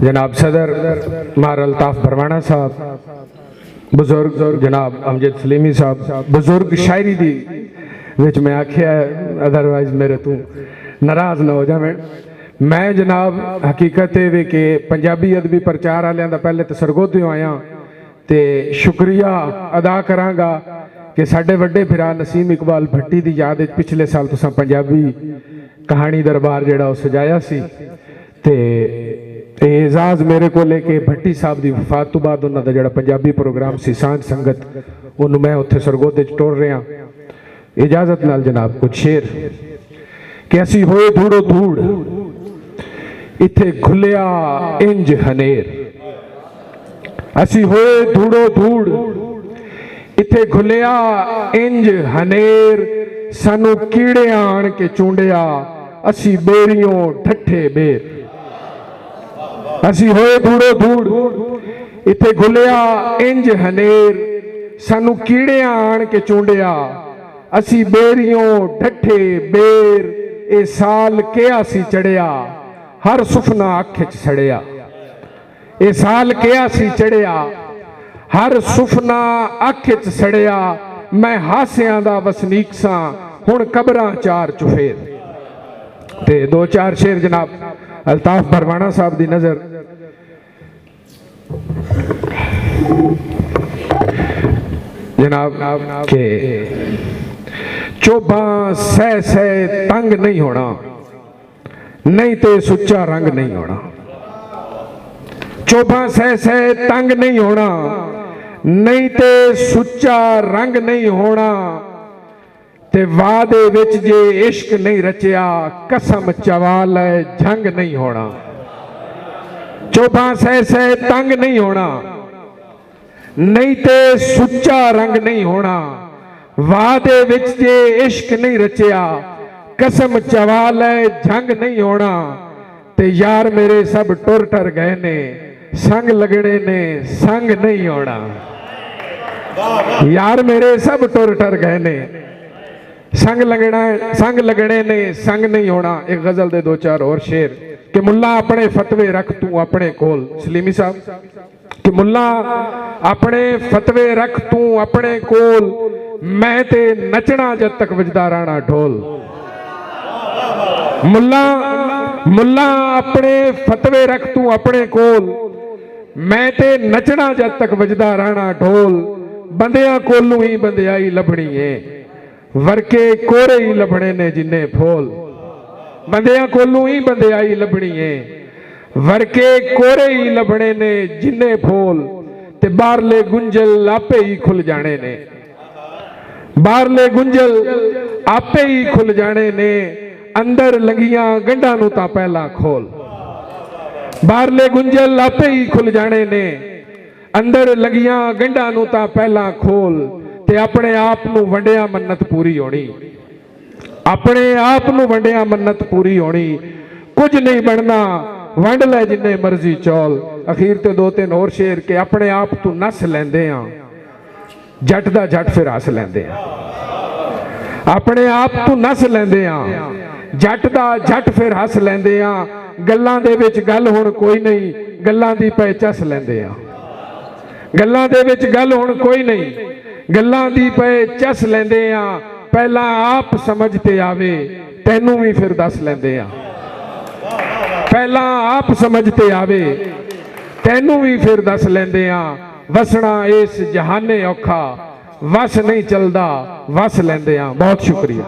जनाब सदर मार अल्ताफ भरवाना साहब, बुजुर्ग जनाब अमजद सलीमी साहब, बुजुर्ग शायरी दी विच मैं आखिया अदरवाइज मेरे तू नाराज ना हो जावे। मैं जनाब हकीकत ये वे कि पंजाबी अदबी प्रचार वालियां दा पहले तो सरगोधियों आया तो शुक्रिया अदा करांगा कि साडे वड्डे फिरा नसीम इकबाल भट्टी की याद पिछले साल तुसां पंजाबी कहानी दरबार जिहड़ा सजाया सी ते एजाज मेरे को लेके भट्टी साहब की वफात तो बाद उन्होंने का जोड़ा पंजाबी प्रोग्राम सी सांझ संगत उन्होंने मैं उत्थे सरगोधे च टोर रहा। इजाजत नाल जनाब कुछ शेर कि असी होए धूड़ो धूड़ इत्थे खुलिया इंज हनेर, असी होए धूड़ो धूड़ इत्थे खुलिया इंज हनेर, सानू कीड़े आण के चूंडिया असी बेरियों ठट्ठे बेर, असी होए धूड़ो धूड़ इत्थे खुलिया इंज हनेर, सानू कीड़े आण के चूंडिया असी बेरियों ठट्ठे बेर, ए साल क्या सी चढ़िया हर सुफना अख च सड़िया, ए साल क्या सी चढ़िया हर सुफना अख च सड़िया, मैं हासियां दा वसनीक सा हुण कबरां चार चुफेर। ते दो चार शेर जनाब अल्ताफ भरवाना साहब दी नजर जनाब के चोभा सह सह तंग नहीं होना, नहीं ते सुच्चा रंग नहीं होना, चोभा सह सह तंग नहीं होना, नहीं ते सुच्चा रंग नहीं होना, ते वादे विच जे इश्क नहीं रचिया कसम चवाल जंग नहीं होना, चोभा सह सह तंग नहीं होना, नहीं ते सुच्चा रंग नहीं होना, वादे विच जे इश्क नहीं रचिया कसम चवाल जंग नहीं होना, ते यार मेरे सब टुर टर गए ने संग लगने ने संग नहीं होना, यार मेरे सब टुर टर गए ने संग लगने ने संग नहीं होना। एक गजल दे दो चार और शेर कि मुल्ला अपने फतवे रख तू अपने कोल, सलीमी साहब कि मुल्ला अपने फतवे रख तू अपने कोल, मैं ते नचना जद तक वजदा राणा ढोल, मुल्ला अपने फतवे रख तू अपने कोल, मैं ते नचना जद तक वजदा राणा ढोल, बंदियां कोलू ही बंदियाई लभनी है वरके कोरे ही लभने ने जिन्ने फोल, बंदियां कोलू ही बंदियाई लभनी है वरके कोरे ही लभने ने जिन्ने फोल, ते बारले गुंजल आपे ही खुल जाने ने, बारले गुंजल आपे ही खुल जाने ने, अंदर लंगियां गंढां नूं तां पहला खोल, बारले गुंजल आपे ही खुल जाने ने, अंदर लंगियां गंढां नूं तां पहला खोल, ते अपने आप नूं वंडिया मन्नत पूरी होनी, अपने आप नूं वंडिया मन्नत पूरी होनी, कुछ नहीं बनना वंड लै जिन्ने मर्जी चौल। अखीर ते दो तीन और शेर के अपने आप तू नस लैंदे आ जट दा जट फिर हस लैंदे आ, अपने आप तू नस लैंदे आ जट दा जट फिर हस लैंदे आ, गल्लां दे विच गल हुण कोई नहीं गल्लां दी पै चस लैंदे आ, गल्लां दे विच गल हुण कोई नहीं गल्लां दी पै चस लैंदे आ, पहला आप समझ ते आवे तैनू भी फिर दस लैंदे आ, पहला आप समझ ते आवे तैनू भी फिर दस लैंदे आ, वसना इस जहाने औखा वस नहीं चलदा वस लैंदे आ। बहुत शुक्रिया।